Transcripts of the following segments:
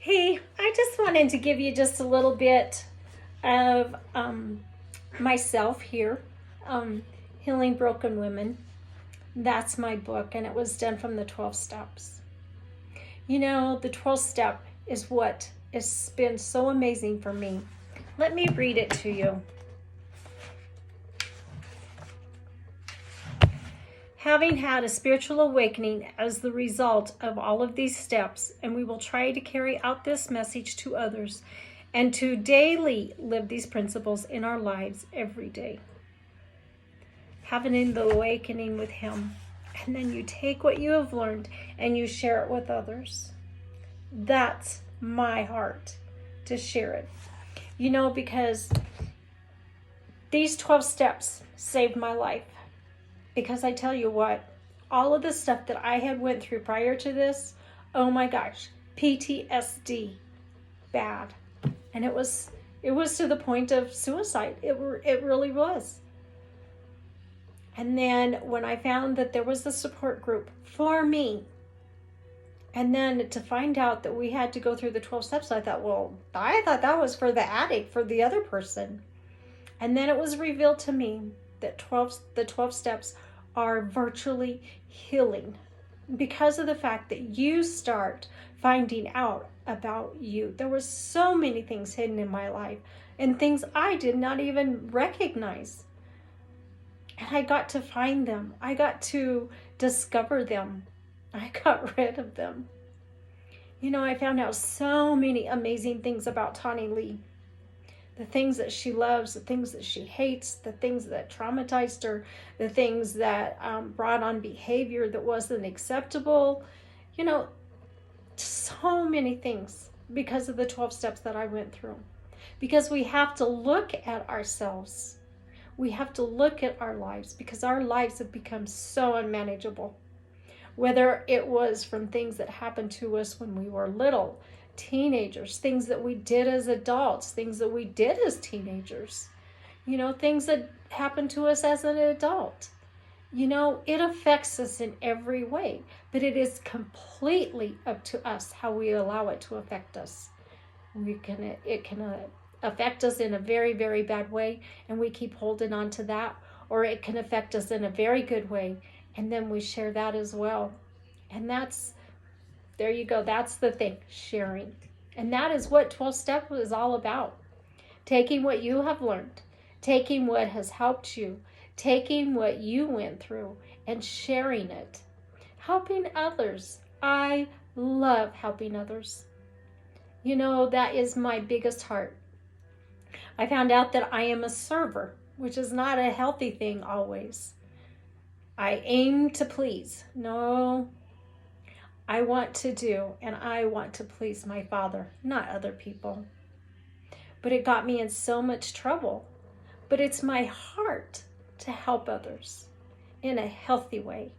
Hey, I just wanted to give you just a little bit of myself here. Um, Healing Broken Women. That's my book, and it was done from the 12 steps. You know, the 12 step is what has been so amazing for me. Let me read it to you. Having had a spiritual awakening as the result of all of these steps, and we will try to carry out this message to others and to daily live these principles in our lives every day. Having the awakening with Him, and then you take what you have learned and you share it with others. That's my heart, to share it. You know, because these 12 steps saved my life. Because I tell you what, all of the stuff that I had went through prior to this, oh my gosh, PTSD, bad. And it was to the point of suicide. It really was. And then when I found that there was a support group for me, and then to find out that we had to go through the 12 steps, I thought that was for the addict, for the other person. And then it was revealed to me that the 12 steps are virtually healing because of the fact that you start finding out about you. There were so many things hidden in my life and things I did not even recognize. And I got to find them. I got to discover them. I got rid of them. You know, I found out so many amazing things about Tani Lee. The things that she loves, the things that she hates, the things that traumatized her, the things that brought on behavior that wasn't acceptable. You know, so many things because of the 12 steps that I went through. Because we have to look at ourselves. We have to look at our lives because our lives have become so unmanageable. Whether it was from things that happened to us when we were little, teenagers, things that we did as adults, things that we did as teenagers, you know, things that happened to us as an adult. You know, it affects us in every way, but it is completely up to us how we allow it to affect us. It can affect us in a very, very bad way, and we keep holding on to that, or it can affect us in a very good way, and then we share that as well. And there you go. That's the thing, sharing. And that is what 12 Step is all about. Taking what you have learned, taking what has helped you, taking what you went through and sharing it. Helping others. I love helping others. You know, that is my biggest heart. I found out that I am a server, which is not a healthy thing always. I aim to please. No, I want to do, and I want to please my Father, not other people. But it got me in so much trouble. But it's my heart to help others in a healthy way.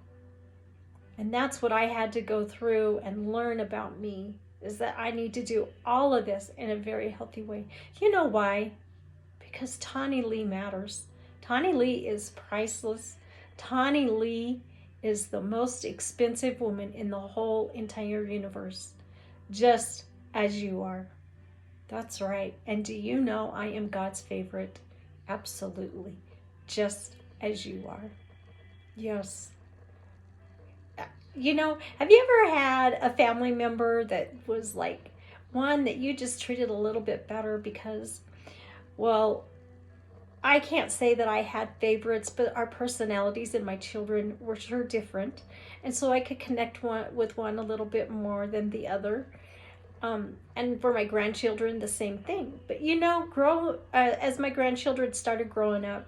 And that's what I had to go through and learn about me, is that I need to do all of this in a very healthy way. You know why? Because Tani Lee matters. Tani Lee is priceless. Tani Lee is the most expensive woman in the whole entire universe, just as you are. That's right. And do you know I am God's favorite? Absolutely. Just as you are. Yes. You know, have you ever had a family member that was like one that you just treated a little bit better because, well, I can't say that I had favorites, but our personalities and my children were sure different. And so I could connect with one a little bit more than the other. And for my grandchildren, the same thing. But you know, as my grandchildren started growing up,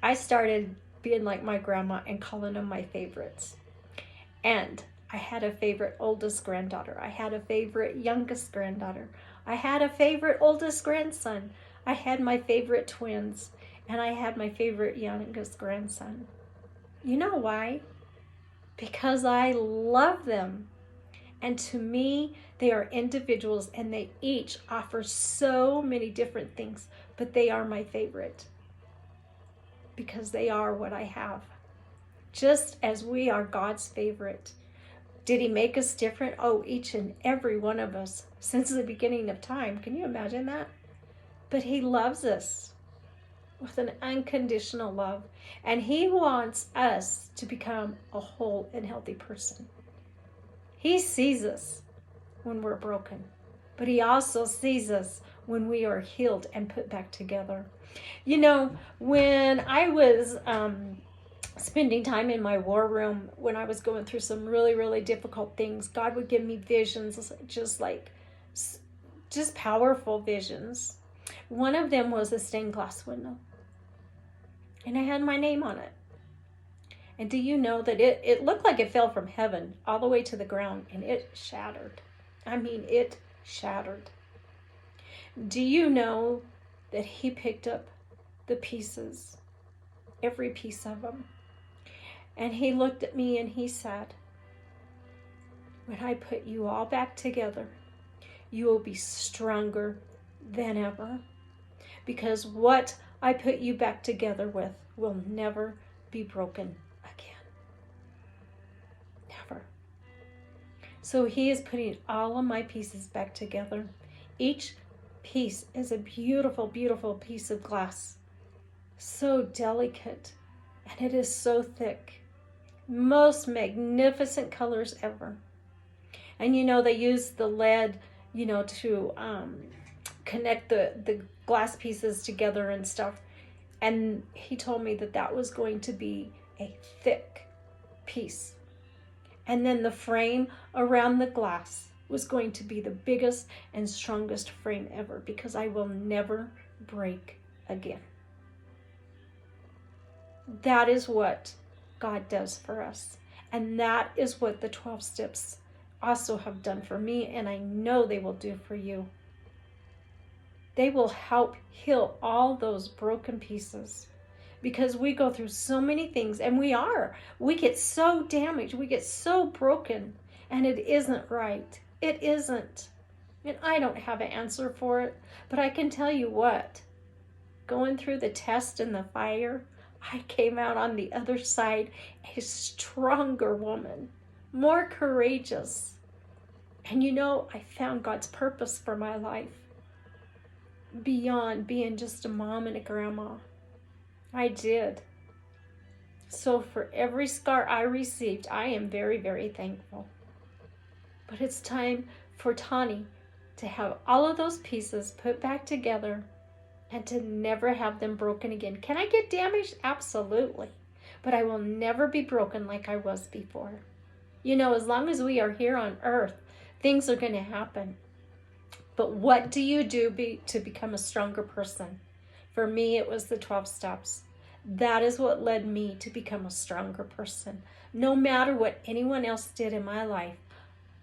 I started being like my grandma and calling them my favorites. And I had a favorite oldest granddaughter. I had a favorite youngest granddaughter. I had a favorite oldest grandson. I had my favorite twins. And I had my favorite youngest grandson. You know why? Because I love them. And to me, they are individuals and they each offer so many different things, but they are my favorite because they are what I have. Just as we are God's favorite, Did he make us different? Oh, each and every one of us since the beginning of time. Can you imagine that? But he loves us with an unconditional love. And he wants us to become a whole and healthy person. He sees us when we're broken, but he also sees us when we are healed and put back together. You know, when I was spending time in my war room, when I was going through some really, really difficult things, God would give me visions, just powerful visions. One of them was a stained glass window, and I had my name on it. And do you know that it looked like it fell from heaven all the way to the ground, and it shattered. I mean, it shattered. Do you know that he picked up the pieces, every piece of them, and he looked at me and he said, when I put you all back together, you will be stronger than ever, because what I put you back together with will never be broken again. Never. So he is putting all of my pieces back together. Each piece is a beautiful, beautiful piece of glass. So delicate, and it is so thick. Most magnificent colors ever. And you know, they use the lead, you know, to connect the glass pieces together and stuff. And he told me that that was going to be a thick piece. And then the frame around the glass was going to be the biggest and strongest frame ever, because I will never break again. That is what God does for us. And that is what the 12 steps also have done for me, and I know they will do for you. They will help heal all those broken pieces, because we go through so many things, and we get so damaged, we get so broken, and it isn't right. It isn't. And I don't have an answer for it, but I can tell you what, going through the test and the fire, I came out on the other side a stronger woman, more courageous. And you know, I found God's purpose for my life beyond being just a mom and a grandma. I did. So for every scar I received, I am very, very thankful. But it's time for Tani to have all of those pieces put back together and to never have them broken again. Can I get damaged? Absolutely. But I will never be broken like I was before. You know, as long as we are here on earth, things are going to happen. But what do you do to become a stronger person? For me, it was the 12 steps. That is what led me to become a stronger person. No matter what anyone else did in my life,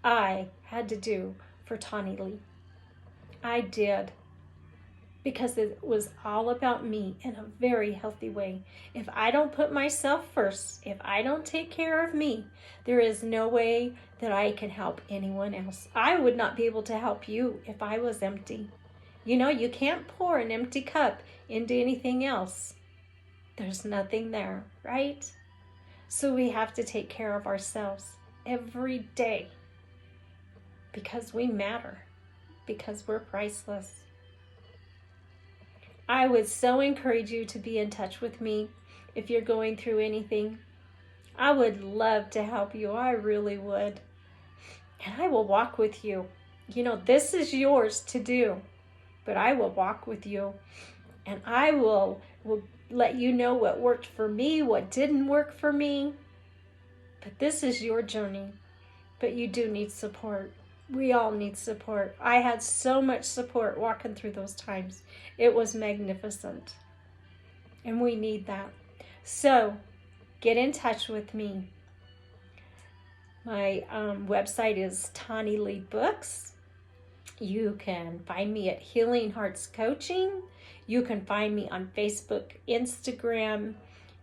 I had to do for Tani Lee. I did. Because it was all about me in a very healthy way. If I don't put myself first, if I don't take care of me, there is no way that I can help anyone else. I would not be able to help you if I was empty. You know, you can't pour an empty cup into anything else. There's nothing there, right? So we have to take care of ourselves every day, because we matter, because we're priceless. I would so encourage you to be in touch with me if you're going through anything. I would love to help you. I really would. And I will walk with you. You know, this is yours to do, but I will walk with you. And I will let you know what worked for me, what didn't work for me. But this is your journey. But you do need support. We all need support. I had so much support walking through those times. It was magnificent. And we need that. So get in touch with me. My website is Tani Lee Books. You can find me at Healing Hearts Coaching. You can find me on Facebook, Instagram,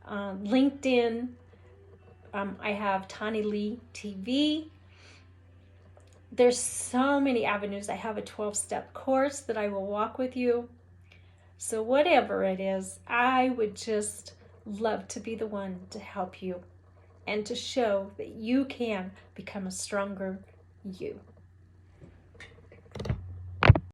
LinkedIn. I have Tani Lee TV. There's so many avenues. I have a 12-step course that I will walk with you. So whatever it is, I would just love to be the one to help you. and to show that you can become a stronger you.